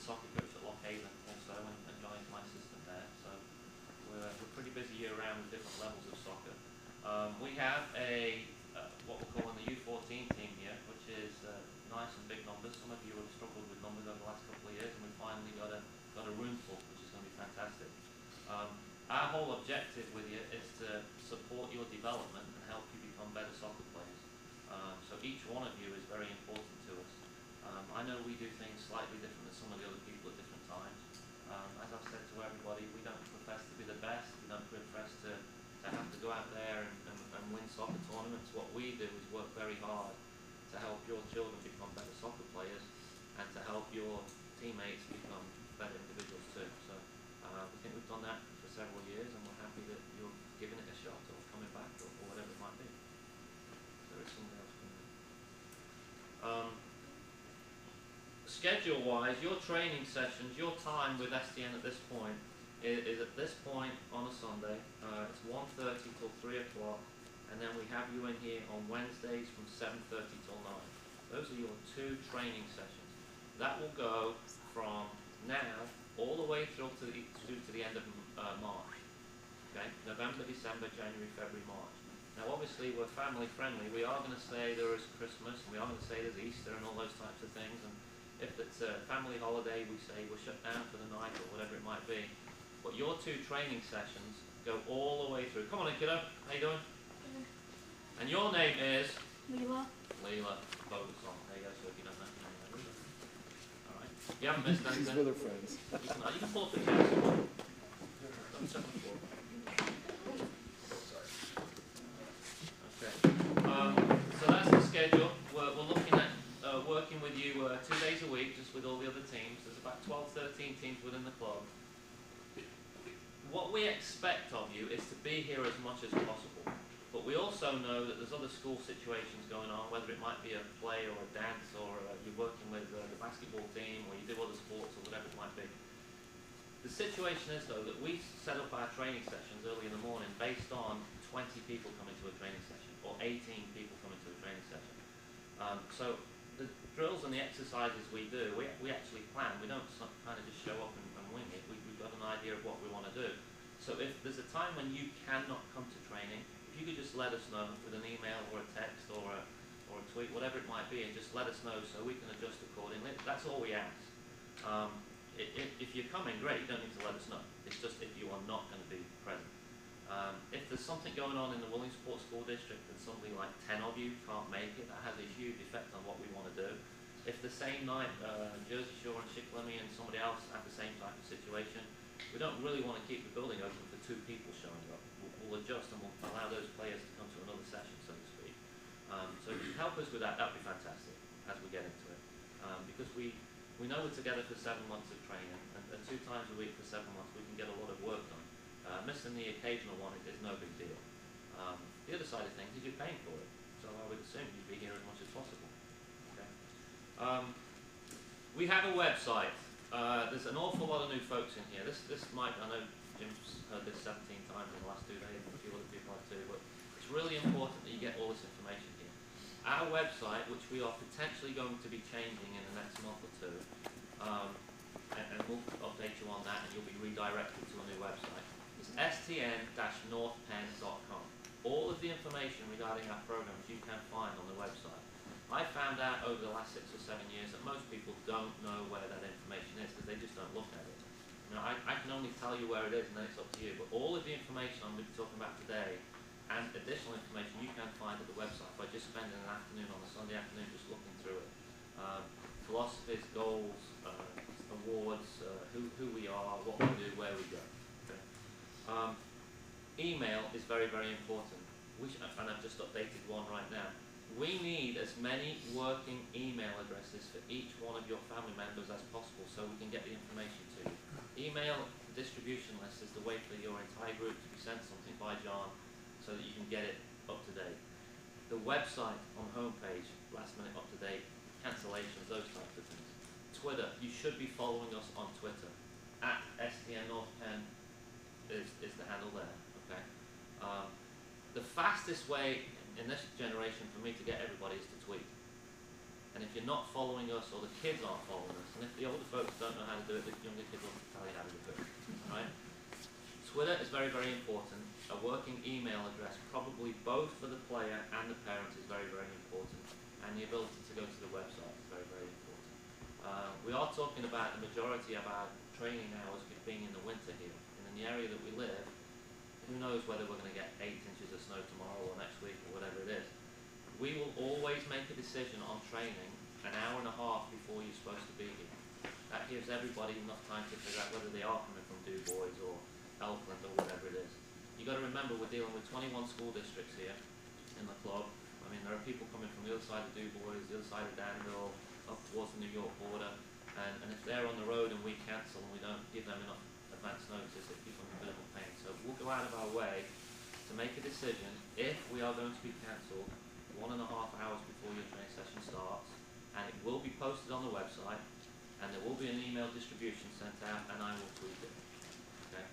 soccer coach at Lockhaven also, and joined my system there. So we're pretty busy year round with different levels of soccer. We have a what we're calling the U14 team here, which is nice and big numbers. Some of you have struggled with numbers over the last couple of years, and we finally got a room full, which is going to be fantastic. Our whole objective with you is to support your development and help you become better soccer players. So each one of you is very important to us. I know we do things slightly different than some of the other people at different times. As I've said to everybody, we don't profess to be the best. We don't profess to have to go out there and win soccer tournaments. What we do is work very hard to help your children become better soccer players and to help your teammates become better individuals too. So we think we've done that for several years, and we're happy that you're giving it a shot or coming back or whatever it might be. There is something else coming in. Schedule-wise, your training sessions, your time with STN at this point is at this point on a Sunday. It's 1:30 till 3 o'clock, and then we have you in here on Wednesdays from 7:30 till 9. Those are your 2 training sessions. That will go from now all the way through to the end of March. Okay, November, December, January, February, March. Now, obviously, we're family friendly. We are going to say there is Christmas, and we are going to say there's Easter and all those types of things. And if it's a family holiday, we say we're shut down for the night or whatever it might be. But your 2 training sessions go all the way through. Come on in, kiddo. How you doing? And your name is? Leela. Leela. Focus on. There you go, so if you don't know. All right. You haven't missed anything. He's with her friends. You can pull up the chair. Don't sit on the floor. Okay. So that's the schedule. We're looking at working with you 2 days a week, just with all the other teams. There's about 12, 13 teams within the club. What we expect of you is to be here as much as possible. But we also know that there's other school situations going on, whether it might be a play or a dance, or you're working with the basketball team, or you do other sports, or whatever it might be. The situation is, though, that we set up our training sessions early in the morning based on 20 people coming to a training session, or 18 people coming to a training session. So the drills and the exercises we do, we actually plan. We don't kind of just show up and wing it. We've got an idea of what we want to do. So if there's a time when you cannot come to training, if you could just let us know with an email or a text or a tweet, whatever it might be, and just let us know so we can adjust accordingly. That's all we ask. If you're coming, great, you don't need to let us know. It's just if you are not going to be present. If there's something going on in the Williamsport School District and somebody like 10 of you can't make it, that has a huge effect on what we want to do. If the same night Jersey Shore and Shikellamy and somebody else have the same type of situation, we don't really want to keep the building open for 2 people showing up. We'll adjust and we'll allow those players to come to another session, so to speak. So if you help us with that, that would be fantastic as we get into it. Because we know we're together for 7 months of training, and 2 times a week for 7 months we can get a lot of work done. Missing the occasional one is no big deal. The other side of things is you're paying for it, so I would assume you'd be here as much as possible. Okay. We have a website. There's an awful lot of new folks in here. This might, I know Jim's heard this 17 times in the last 2 days, and a few other people have too, but it's really important that you get all this information here. Our website, which we are potentially going to be changing in the next month or 2, and we'll update you on that, and you'll be redirected to a new website, is stn-northpenn.com. All of the information regarding our programs you can find on the website. I found out over the last 6 or 7 years that most people don't know where that information is because they just don't look at it. You know, I can only tell you where it is, and then it's up to you. But all of the information I'm going to be talking about today and additional information you can find at the website by just spending an afternoon on a Sunday afternoon just looking through it. Philosophies, goals, awards, who we are, what we do, where we go. Okay. Email is very, very important. And I've just updated one right now. We need as many working email addresses for each one of your family members as possible so we can get the information to you. Email distribution list is the way for your entire group to be sent something by John so that you can get it up to date. The website on the homepage, last minute up to date, cancellations, those types of things. Twitter, you should be following us on Twitter. At STN North Penn is the handle there. Okay. The fastest way in this generation for me to get everybody is to tweet. And if you're not following us, or the kids aren't following us, and if the older folks don't know how to do it, the younger kids will tell you how to do it. Right? Twitter is very, very important. A working email address, probably both for the player and the parent, is very, very important. And the ability to go to the website is very, very important. We are talking about the majority of our training hours being in the winter here. And in the area that we live, who knows whether we're going to get 8 inches of snow tomorrow or next week or whatever it is. We will always make a decision on training an hour and a half before you're supposed to be here. That gives everybody enough time to figure out whether they are coming from Du Bois or Elkland or whatever it is. You've got to remember we're dealing with 21 school districts here in the club. I mean, there are people coming from the other side of Du Bois, the other side of Danville, up towards the New York border, and if they're on the road and we cancel and we don't give them enough advance notice, it gives them a bit of a pain. So we'll go out of our way to make a decision if we are going to be cancelled 1.5 hours before your training session starts, and it will be posted on the website, and there will be an email distribution sent out, and I will tweet it. Okay?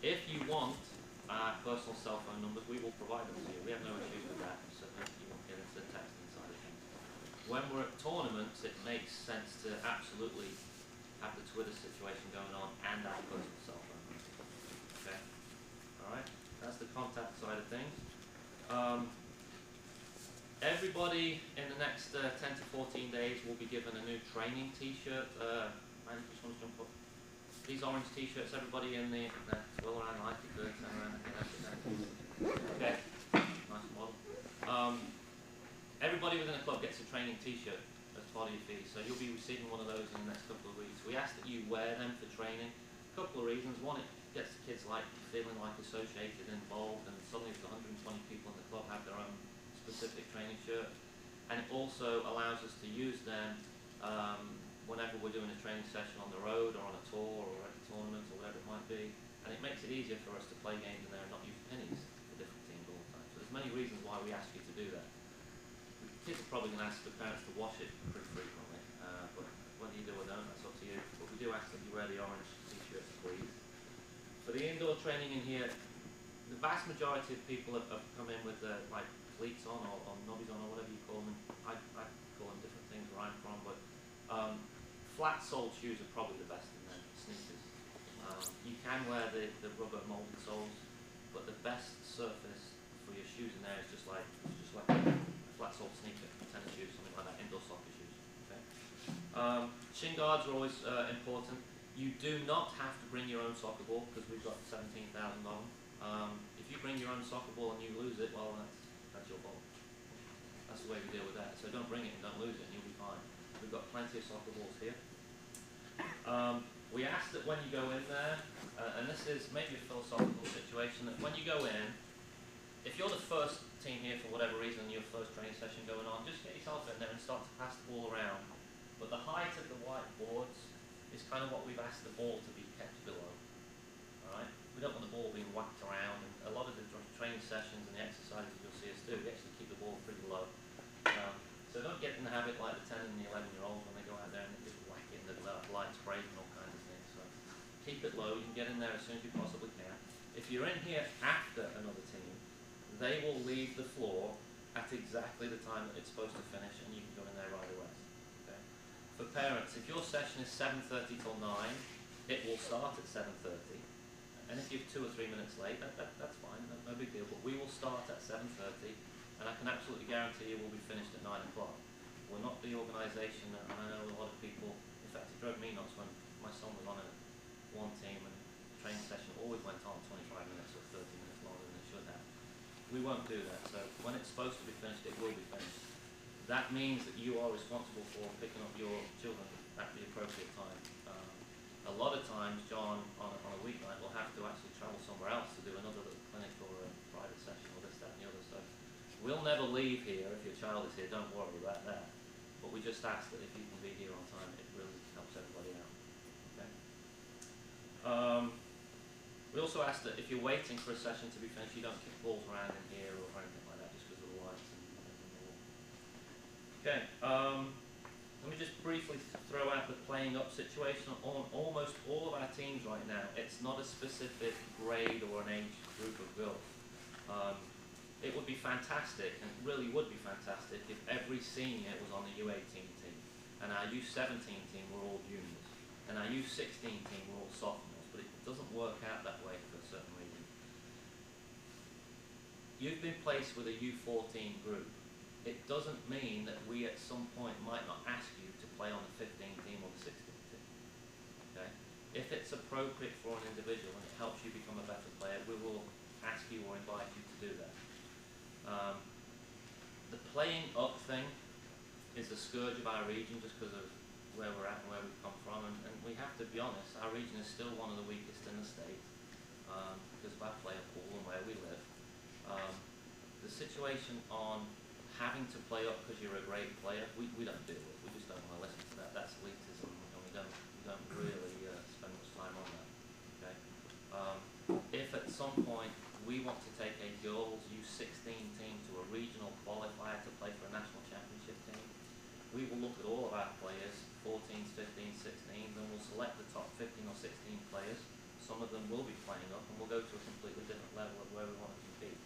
If you want our personal cell phone numbers, we will provide them to you. We have no issues with that, so you won't get into the texting side of things. When we're at tournaments, it makes sense to absolutely have the Twitter situation going on and our personal cell phone numbers. Okay? Alright? That's the contact side of things. Everybody in the next 10 to 14 days will be given a new training t-shirt. Man, just want to jump up. These orange t-shirts, everybody in the twirl around like it, turn around, okay, nice model. Everybody within the club gets a training t-shirt as part of your fee, so you'll be receiving one of those in the next couple of weeks. We ask that you wear them for training. A couple of reasons. One, it gets the kids feeling like associated and involved, and suddenly if 120 people in the club have their own specific training shirt, and it also allows us to use them whenever we're doing a training session on the road or on a tour or at a tournament or whatever it might be, and it makes it easier for us to play games in there and not use pennies for different teams all the time. So there's many reasons why we ask you to do that. The kids are probably going to ask the parents to wash it pretty frequently, but whether you do or don't, that's up to you. But we do ask that you wear the orange t-shirts, please. For the indoor training in here, the vast majority of people have come in with like cleats on or nobbies on or whatever you call them. I call them different things where I'm from, but flat-soled shoes are probably the best in there, sneakers. You can wear the rubber molded soles, but the best surface for your shoes in there is just like a flat-soled sneaker, tennis shoes, something like that, indoor soccer shoes. Okay. Shin guards are always important. You do not have to bring your own soccer ball because we've got 17,000 of them. If you bring your own soccer ball and you lose it, well, that's your fault. That's the way we deal with that. So don't bring it and don't lose it, and you'll be fine. We've got plenty of soccer balls here. We ask that when you go in there, and this is maybe a philosophical situation, that when you go in, if you're the first team here for whatever reason, your first training session going on, just get yourself in there and start to pass the ball around. But the height of the white boards is kind of what we've asked the ball to be kept below. Alright? We don't want the ball being whacked around, and a lot of the training sessions and the exercises you'll see us do, we actually keep the ball pretty low. So don't get in the habit like the 10 and the 11-year-olds when they go out there and they just whack it and the lights break and all kinds of things. So keep it low. You can get in there as soon as you possibly can. If you're in here after another team, they will leave the floor at exactly the time that it's supposed to finish, and you can go in there right away. Okay? For parents, if your session is 7:30 till 9, it will start at 7:30. And if you're 2 or 3 minutes late, that's fine, no big deal. But we will start at 7:30. And I can absolutely guarantee you we'll be finished at 9 o'clock. We're not the organisation, and I know a lot of people, in fact it drove me nuts when my son was on one team and the training session always went on 25 minutes or 30 minutes longer than it should have. We won't do that, so when it's supposed to be finished, it will be finished. That means that you are responsible for picking up your children at the appropriate time. A lot of times, John, on a weeknight, will have to actually travel somewhere else to do another little clinic or a private session or this, that and the other. So we'll never leave here if your child is here, don't worry about that. But we just ask that if you can be here on time, it really helps everybody out. Okay? We also ask that if you're waiting for a session to be finished, you don't kick balls around in here or anything like that, just because of the lights and everything. Okay, let me just briefly throw out the playing up situation on almost all of our teams right now. It's not a specific grade or an age group of girls. It would be fantastic, and it really would be fantastic, if every senior was on the U18 team, and our U17 team were all juniors, and our U16 team were all sophomores, but it doesn't work out that way for a certain reason. You've been placed with a U14 group. It doesn't mean that we at some point might not ask you to play on the 15 team or the 16 team. Okay? If it's appropriate for an individual and it helps you become a better player, we will ask you or invite you to do that. The playing up thing is the scourge of our region just because of where we're at and where we've come from, and we have to be honest, our region is still one of the weakest in the state because of our player pool and where we live. The situation on having to play up because you're a great player, we don't deal with. We just don't want to listen to that. That's elitism, and we don't really spend much time on that. Okay. If at some point we want to take a girls U16 team to a regional qualifier to play for a national championship team, we will look at all of our players, 14s, 15s, 16s, and we'll select the top 15 or 16 players. Some of them will be playing up, and we'll go to a completely different level of where we want to compete.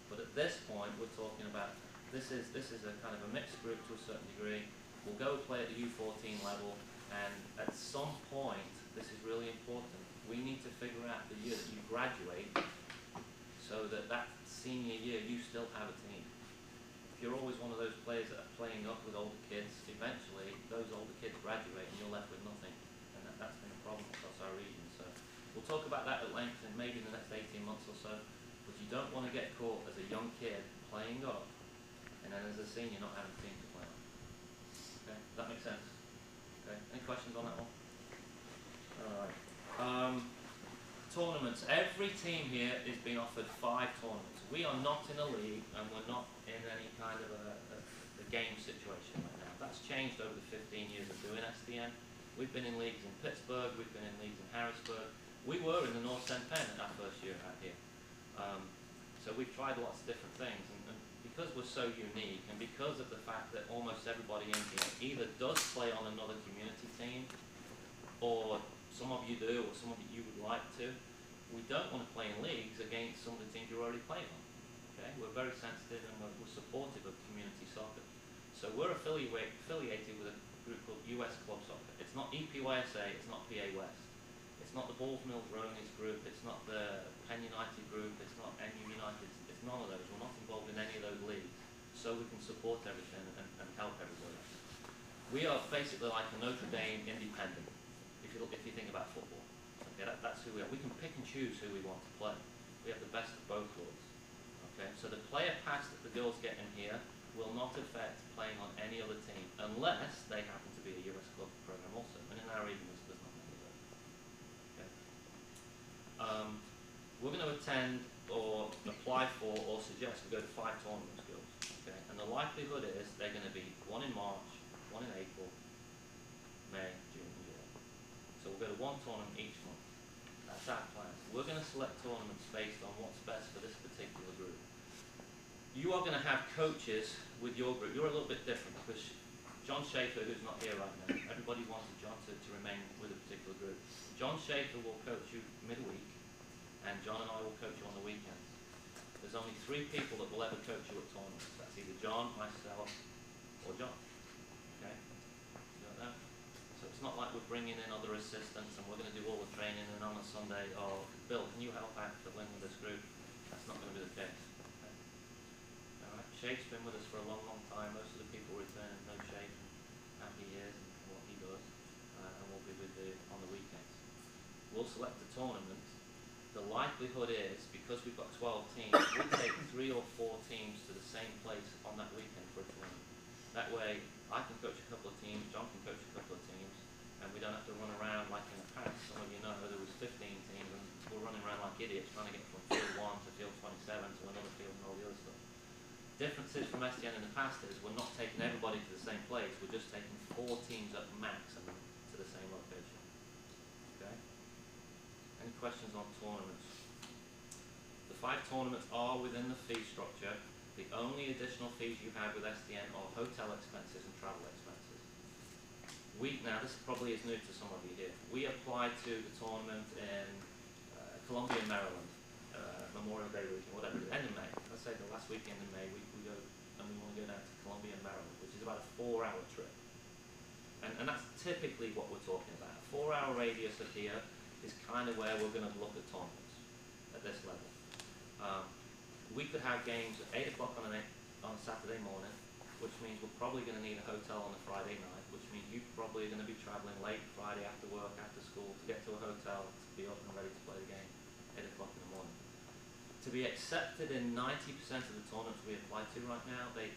But at this point, we're talking about this is a kind of a mixed group to a certain degree. We'll go play at the U14 level, and at some point, this is really important. We need to figure out the year that you graduate, so that senior year you still have a team. If you're always one of those players that are playing up with older kids, eventually those older kids graduate and you're left with nothing, and that's been a problem across our region. So we'll talk about that at length and maybe in the next 18 months or so. But you don't want to get caught as a young kid playing up, and then as a senior not having a team to play on. Okay, does that make sense? Okay, any questions on that one? Alright. Tournaments. Every team here is being offered 5 tournaments. We are not in a league, and we're not in any kind of a game situation right now. That's changed over the 15 years of doing STN. We've been in leagues in Pittsburgh, we've been in leagues in Harrisburg. We were in the North End Pen our first year out here. So we've tried lots of different things, and because we're so unique, and because of the fact that almost everybody in here either does play on another community team, or some of you do, or some of you would like to, we don't want to play in leagues against some of the teams you're already playing on. Okay? We're very sensitive and we're supportive of community soccer. So we're affiliated with a group called US Club Soccer. It's not EPYSA, it's not PA West. It's not the Balls Mills Ronies group, it's not the Penn United group, it's not NU United, it's none of those. We're not involved in any of those leagues. So we can support everything and help everybody. We are basically like a Notre Dame independent, if you think about football. Okay, that's who we are. We can pick and choose who we want to play. We have the best of both worlds. Okay, so the player pass that the girls get in here will not affect playing on any other team unless they happen to be a US club program also. And in our region, there's not many of those. Okay. We're going to attend or apply for or suggest we go to 5 tournaments, girls. Okay, and the likelihood is they're going to be 1 in March, 1 in April, May, June, and July. So we'll go to 1 tournament each month. That's our plan. We're going to select tournaments based on what's best for this particular group. You are going to have coaches with your group. You're a little bit different because John Schaefer, who's not here right now, everybody wanted John to remain with a particular group. John Schaefer will coach you midweek, and John and I will coach you on the weekends. There's only 3 people that will ever coach you at tournaments. That's either John, myself, or John. Okay? You got that? So it's not like we're bringing in other assistants and we're going to do all the training and on a Sunday, oh, Bill, can you help out fill in with this group? That's not going to be the case. Okay? All right. Shape's been with us for a long, long time. Most of the people returning know Shape and happy he is and what he does, and we'll be with you on the weekends. We'll select the tournament. The likelihood is, because we've got 12 teams, we'll take 3 or 4 teams to the same place on that weekend for a tournament. That way, I can coach a couple of teams, John can coach a couple of teams, and we don't have to run around like in the past. Some of you know there was 15 teams, and we're running around like idiots trying to get from field 1 to field 27 to another field and all the other stuff. Differences from STN in the past is we're not taking everybody to the same place, we're just taking 4 teams at max and to the same location. Okay? Any questions on tournaments? The 5 tournaments are within the fee structure. The only additional fees you have with STN are hotel expenses and travel expenses. Now this probably is new to some of you here. We applied to the tournament in Columbia, Maryland, Memorial Day weekend, whatever it is, end of May. Let's say say the last weekend in May, we go and we want to go down to Columbia, Maryland, which is about a 4-hour trip. And that's typically what we're talking about. A 4-hour radius of here is kind of where we're going to look at tournaments at this level. We could have games at 8 o'clock on a Saturday morning, which means we're probably going to need a hotel on a Friday night, which means you probably are going to be traveling late Friday after work, after school, to get to a hotel to be up and ready to play the game 8 o'clock in the morning. To be accepted in 90% of the tournaments we apply to right now, they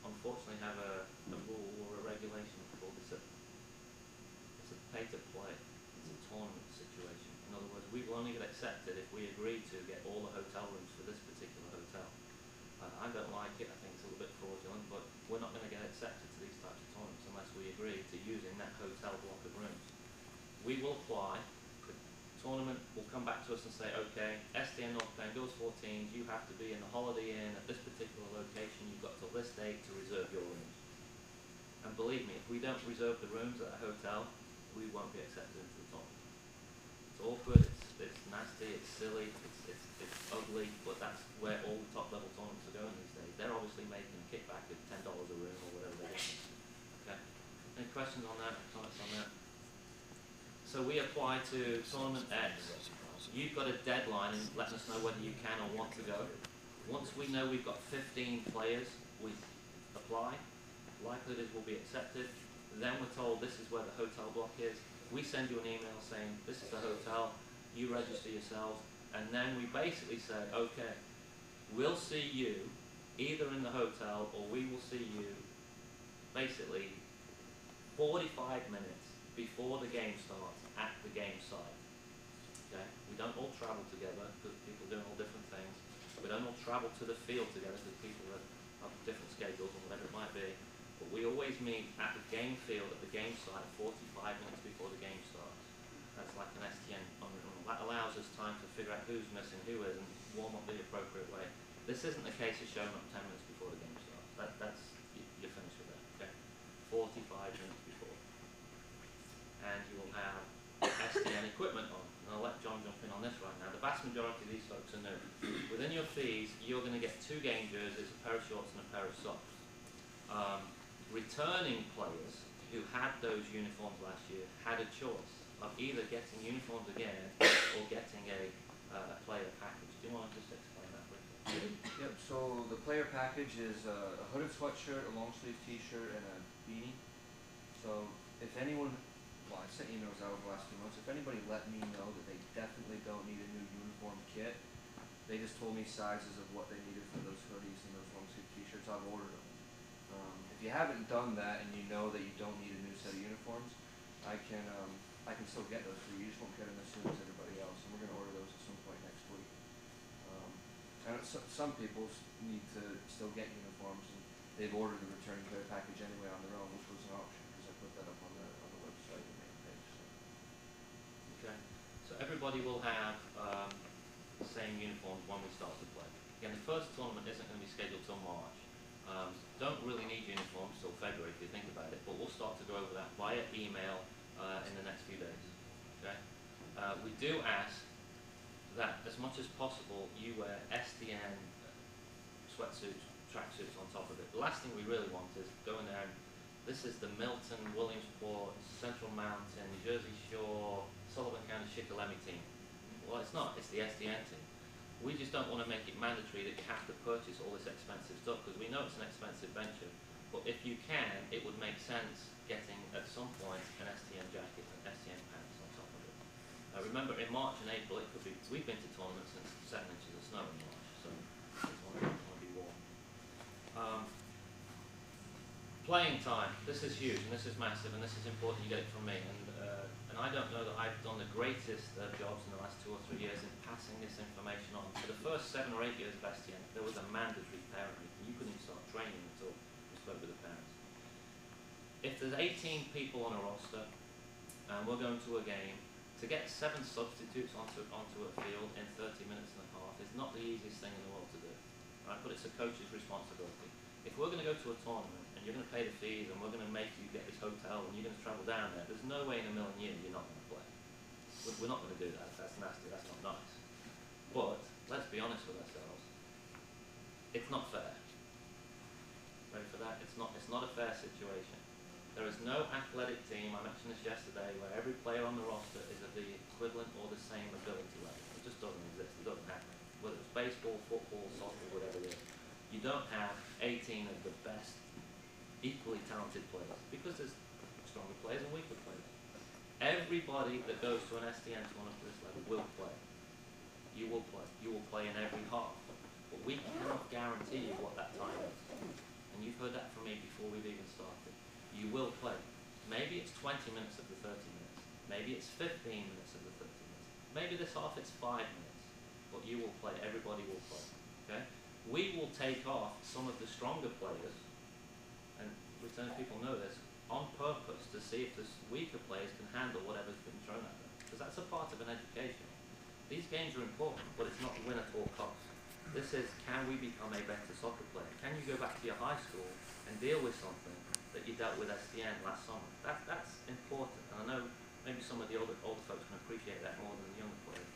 unfortunately have a rule or a regulation called it's a pay to play. It's a tournament situation. In other words, we will only get accepted if we agree to get all the hotel rooms for this particular hotel. I don't like it. I think it's a little bit fraudulent, but we're not going to get accepted to these types of tournaments unless we agree to using that hotel block of rooms. We will apply. The tournament will come back to us and say, okay, STN North Plain Girls 14s, you have to be in the Holiday Inn at this particular location. You've got till this date to reserve your rooms. And believe me, if we don't reserve the rooms at a hotel, we won't be accepted into the tournament. It's awkward, it's nasty, it's silly, it's ugly, but that's where all the top level tournaments are going these days. They're obviously making a kickback of $10 a room or whatever they're getting. Okay. Any questions on that? Comments on that? So we apply to Tournament X. You've got a deadline and let us know whether you can or want to go. Once we know we've got 15 players, we apply. Likelihood is we'll be accepted. Then we're told this is where the hotel block is. We send you an email saying this is the hotel, you register yourselves, and then we basically say, okay, we'll see you either in the hotel or we will see you basically 45 minutes before the game starts at the game site. Okay? We don't all travel together because people are doing all different things. We don't all travel to the field together because people have different schedules or whatever it might be. But we always meet at the game field, at the game site, 45 minutes before the game starts. That's like an STN. That allows us time to figure out who's missing, who isn't, warm up the appropriate way. This isn't the case of showing up 10 minutes before the game starts. You're finished with that. Okay? 45 minutes before. And you will have STN equipment on. And I'll let John jump in on this right now. The vast majority of these folks are new. Within your fees, you're going to get 2 game jerseys, a pair of shorts and a pair of socks. Returning players who had those uniforms last year had a choice of either getting uniforms again or getting a player package. Do you want to just explain that briefly? Yep, so the player package is a hooded sweatshirt, a long sleeve t-shirt, and a beanie. So if anyone, well, I sent emails out over the last few months, if anybody let me know that they definitely don't need a new uniform kit, they just told me sizes of what they needed for those hoodies and those long sleeve t-shirts, I've ordered them. If you haven't done that and you know that you don't need a new set of uniforms, I can still get those for you. You just won't get them as soon as everybody else, and we're going to order those at some point next week. And some people need to still get uniforms, and they've ordered the returning player package anyway on their own, which was an option because I put that up on the website, the main page. So. Okay. So everybody will have the same uniforms when we start to play. Again, the first tournament isn't going to be scheduled till March. Don't really need uniforms till February if you think about it, but we'll start to go over that via email in the next few days. Okay? We do ask that as much as possible you wear STN sweatsuits, tracksuits on top of it. The last thing we really want is going there and this is the Milton, Williamsport, Central Mountain, Jersey Shore, Sullivan County Shikellamy team. Well, it's not, it's the STN team. We just don't want to make it mandatory that you have to purchase all this expensive stuff because we know it's an expensive venture. But if you can, it would make sense getting at some point an STN jacket and STN pants on top of it. Remember, in March and April, it could be. We've been to tournaments since 7 inches of snow in March, so it's want to be warm. Playing time. This is huge and this is massive and this is important. You get it from me. And I don't know that I've done the greatest jobs in the last 2 or 3 years in passing this information on. For the first 7 or 8 years of STN, there was a mandatory parent meeting. You couldn't even start training until you spoke with the parents. If there's 18 people on a roster and we're going to a game, to get 7 substitutes onto a field in 30 minutes and a half is not the easiest thing in the world to do. Right? But it's a coach's responsibility. If we're going to go to a tournament and you're going to pay the fees and we're going to make you get this hotel and you're going to travel down there, there's no way in a million years you're not going to play. We're not going to do that. That's nasty. That's not nice. But let's be honest with ourselves. It's not fair. Ready for that? It's not a fair situation. There is no athletic team, I mentioned this yesterday, where every player on the roster is of the equivalent or the same ability level. It just doesn't exist. It doesn't happen. Whether it's baseball, football, soccer, whatever it is. You don't have 18 of the best, equally talented players, because there's stronger players and weaker players. Everybody that goes to an STN tournament at this level will play. You will play. You will play in every half. But we cannot guarantee you what that time is. And you've heard that from me before we've even started. You will play. Maybe it's 20 minutes of the 30 minutes. Maybe it's 15 minutes of the 30 minutes. Maybe this half it's 5 minutes. But you will play. Everybody will play. Okay? We will take off some of the stronger players, and return people know this, on purpose to see if the weaker players can handle whatever's been thrown at them. Because that's a part of an education. These games are important, but it's not win at all costs. This is, can we become a better soccer player? Can you go back to your high school and deal with something that you dealt with STN last summer? That's important, and I know maybe some of the older folks can appreciate that more than the younger players.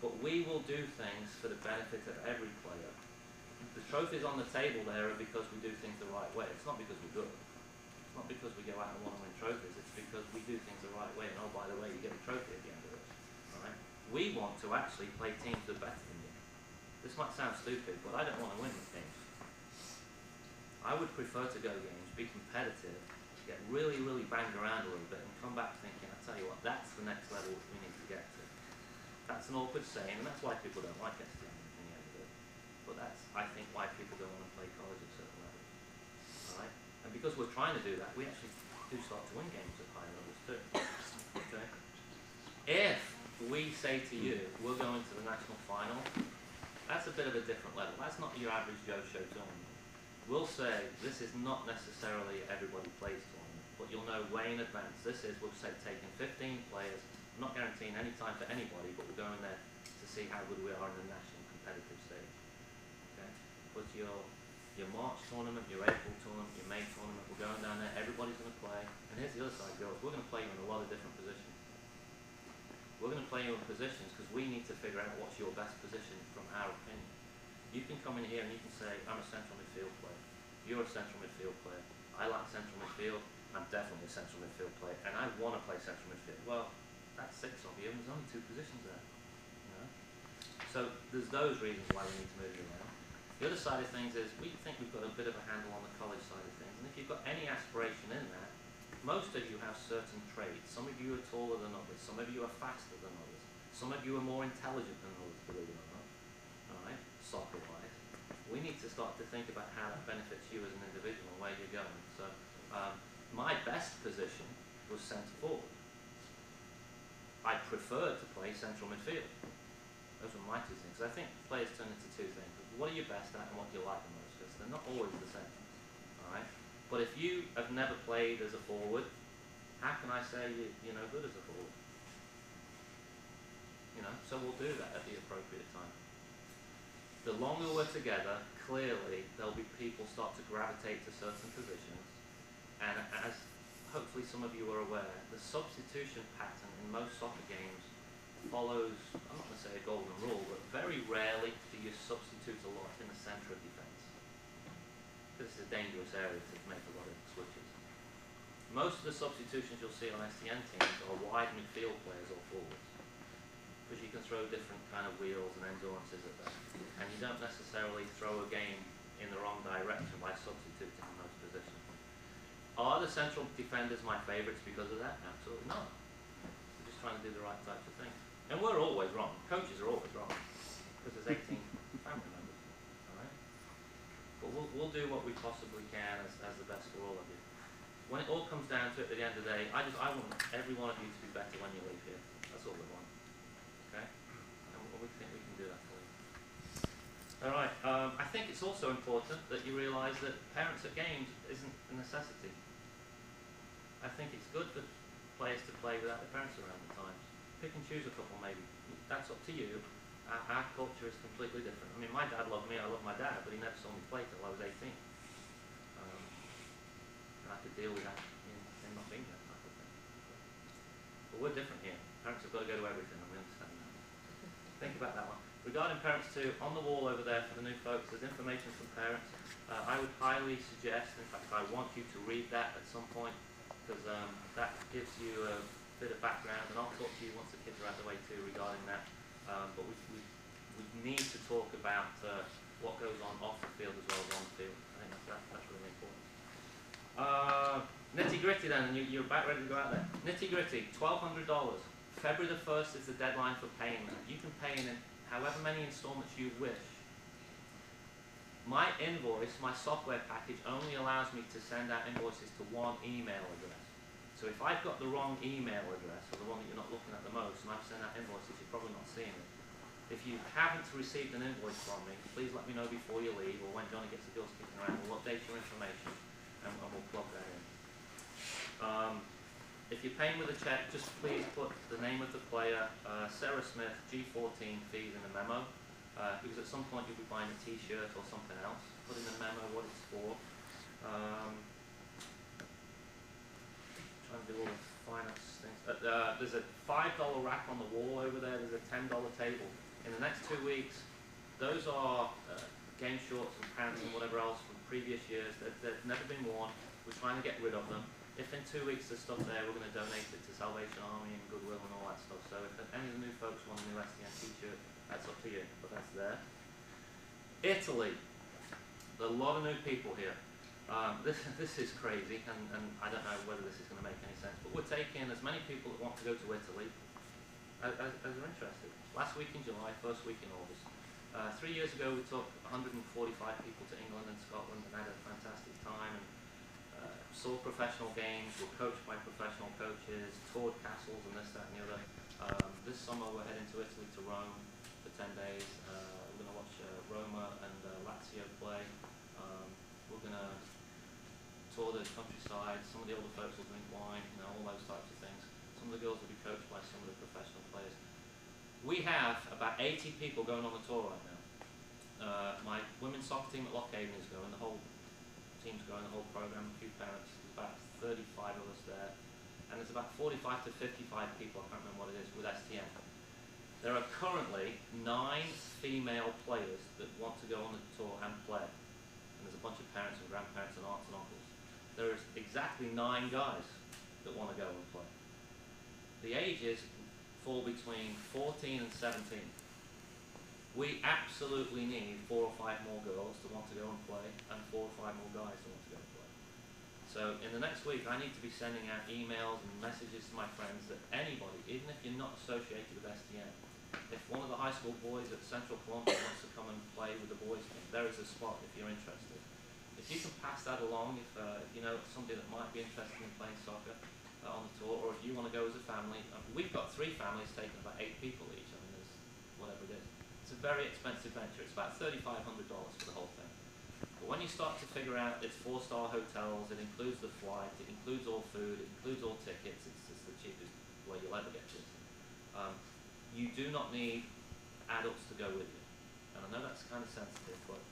But we will do things for the benefit of every player. The trophies on the table there are because we do things the right way. It's not because we're good. It's not because we go out and want to win trophies. It's because we do things the right way. And oh, by the way, you get a trophy at the end of it. All right? We want to actually play teams that are better than you. This might sound stupid, but I don't want to win the games. I would prefer to go games, be competitive, get really, really banged around a little bit, and come back thinking, I tell you what, that's the next level we need to get to. That's an awkward saying, and that's why people don't like STN in the end of it. But that's, I think, why people don't want to play college at certain levels. Alright? And because we're trying to do that, we actually do start to win games at high levels too. Okay? If we say to you, we're going to the national final, that's a bit of a different level. That's not your average Joe Show tournament. We'll say, this is not necessarily everybody plays tournament, but you'll know way in advance. This is, we'll say, taking 15 players. I'm not guaranteeing any time for anybody, but we're going there to see how good we are in the national competitive stage. Okay? But your March tournament, your April tournament, your May tournament, we're going down there, everybody's going to play. And here's the other side, girls, we're going to play you in a lot of different positions. We're going to play you in positions because we need to figure out what's your best position from our opinion. You can come in here and you can say, I'm a central midfield player. You're a central midfield player. I like central midfield. I'm definitely a central midfield player. And I want to play central midfield. Well, that's 6 of you and there's only 2 positions there. You know? So there's those reasons why we need to move you around. The other side of things is we think we've got a bit of a handle on the college side of things. And if you've got any aspiration in that, most of you have certain traits. Some of you are taller than others. Some of you are faster than others. Some of you are more intelligent than others, believe it or not. Alright? Soccer-wise. We need to start to think about how that benefits you as an individual and where you're going. So, my best position was centre forward. I preferred to play central midfield. Those were my 2 things. I think players turn into 2 things. What are you best at and what do you like the most? Because they're not always the same. Alright? But if you have never played as a forward, how can I say you're no good as a forward? You know, so we'll do that at the appropriate time. The longer we're together, clearly there'll be people start to gravitate to certain positions, and as hopefully some of you are aware, the substitution pattern in most soccer games follows, I'm not going to say a golden rule, but very rarely do you substitute a lot in the centre of defence. This is a dangerous area to make a lot of switches. Most of the substitutions you'll see on STN teams are wide midfield players or forwards, because you can throw different kind of wheels and endurances at them, and you don't necessarily throw a game in the wrong direction by substituting in those positions. Are the central defenders my favourites because of that? Absolutely not. We're just trying to do the right types of things. And we're always wrong. Coaches are always wrong, because there's 18 family members. Alright? But we'll do what we possibly can as the best for all of you. When it all comes down to it at the end of the day, I want every one of you to be better when you leave here. That's all we want. Okay? And we think we can do that for you. Alright, I think it's also important that you realise that parents at games isn't a necessity. I think it's good for players to play without their parents around at times. Pick and choose a couple maybe. That's up to you. Our culture is completely different. I mean, my dad loved me, I love my dad, but he never saw me play till I was 18. And I could deal with that in not being there, type of thing. But we're different here. Parents have got to go to everything, and we understand that. Think about that one. Regarding parents too, on the wall over there for the new folks, there's information for parents. I would highly suggest, in fact I want you to read that at some point, because that gives you a bit of background, and I'll talk to you once the kids are out of the way too regarding that. But we need to talk about what goes on off the field as well as on the field. I think that's really important. Nitty gritty then, and you're about ready to go out there. Nitty gritty, $1,200. February the 1st is the deadline for paying that. You can pay in however many installments you wish. My invoice, my software package, only allows me to send out invoices to one email address. So if I've got the wrong email address, or the one that you're not looking at the most, and I've sent out invoices, you're probably not seeing it. If you haven't received an invoice from me, please let me know before you leave, or when Johnny gets the girls kicking around. We'll update your information, and we'll plug that in. If you're paying with a check, just please put the name of the player, Sarah Smith, G14 fees in the memo, because at some point you'll be buying a t-shirt or something else. Put in the memo what it's for. Trying to do all the finance things. There's a $5 rack on the wall over there. There's a $10 table. In the next 2 weeks, those are game shorts and pants and whatever else from previous years. They've never been worn. We're trying to get rid of them. If in 2 weeks there's stuff there, we're going to donate it to Salvation Army and Goodwill and all that stuff. So if any of the new folks want a new STN t-shirt, that's up to you, but that's there. Italy. There are a lot of new people here. This is crazy, and I don't know whether this is going to make any sense, but we're taking as many people that want to go to Italy as are interested. Last week in July, first week in August. 3 years ago we took 145 people to England and Scotland and had a fantastic time. And, saw professional games, were coached by professional coaches, toured castles and this, that and the other. This summer we're heading to Italy, to Rome for 10 days. We're going to watch Roma and Lazio play. We're going to tour the countryside. Some of the older folks will drink wine, all those types of things. Some of the girls will be coached by some of the professional players. We have about 80 people going on the tour right now. My women's soccer team at Lockhaven is going, the whole team's going, the whole program, a few parents, there's about 35 of us there, and there's about 45 to 55 people, I can't remember what it is, with STN. There are currently 9 female players that want to go on the tour and play, and there's a bunch of parents and grandparents and aunts and uncles. There is exactly 9 guys that want to go and play. The ages fall between 14 and 17. We absolutely need 4 or 5 more girls to want to go and play, and 4 or 5 more guys to want to go and play. So in the next week, I need to be sending out emails and messages to my friends that anybody, even if you're not associated with STN, if one of the high school boys at Central Columbia wants to come and play with the boys team, there is a spot if you're interested. If you can pass that along, if you know somebody that might be interested in playing soccer on the tour, or if you want to go as a family, we've got 3 families taking about 8 people each. I mean, there's whatever it is. It's a very expensive venture. It's about $3,500 for the whole thing. But when you start to figure out it's 4-star hotels, it includes the flight, it includes all food, it includes all tickets, it's the cheapest way you'll ever get to it. You do not need adults to go with you. And I know that's kind of sensitive, but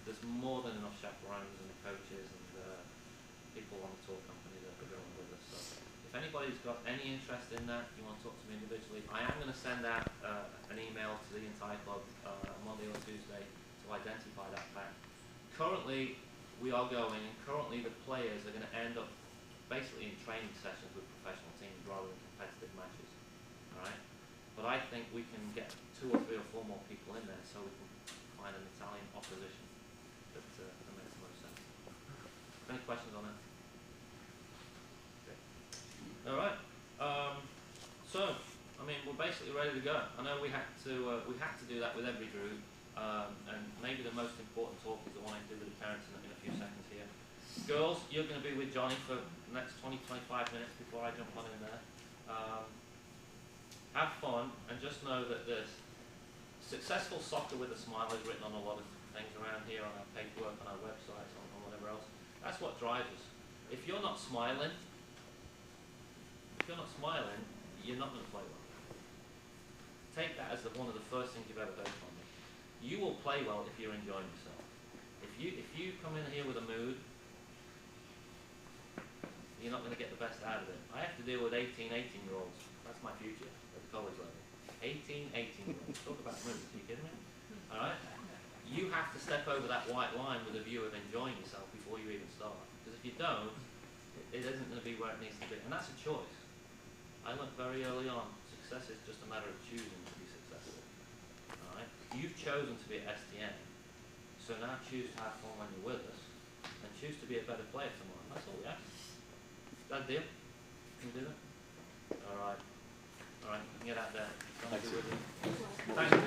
there's more than enough chaperones and coaches and people on the tour company that are going with us. So if anybody's got any interest in that, you want to talk to me individually, I am going to send out an email to the entire club Monday or Tuesday to identify that fact. Currently, we are going, and currently the players are going to end up basically in training sessions with professional teams rather than competitive matches. Alright? But I think we can get 2 or 3 or 4 more people in there so we can find an Italian opposition that makes the most sense. Any questions on that? Okay. Alright. So, I mean, we're basically ready to go. I know we had to do that with every group, and maybe the most important talk is the one I do with the parents in a few seconds here. Girls, you're going to be with Johnny for the next 20-25 minutes before I jump on in there. Have fun, and just know that there's successful soccer with a smile is written on a lot of things around here, on our paperwork, on our websites, on whatever else. That's what drives us. If you're not smiling, you're not going to play well. Take that as one of the first things you've ever heard from me. You will play well if you're enjoying yourself. If you come in here with a mood, you're not going to get the best out of it. I have to deal with 18-year-olds. That's my future at the college level. 18-year-olds. Talk about movies, are you kidding me? Alright? You have to step over that white line with a view of enjoying yourself before you even start. Because if you don't, it isn't going to be where it needs to be. And that's a choice. I learned very early on, success is just a matter of choosing to be successful. Alright? You've chosen to be at STN, so now choose to have fun when you're with us, and choose to be a better player tomorrow. That's all we ask. Is that a deal? Can we do that? Alright. Alright, you can get out there. Thank you. Thanks.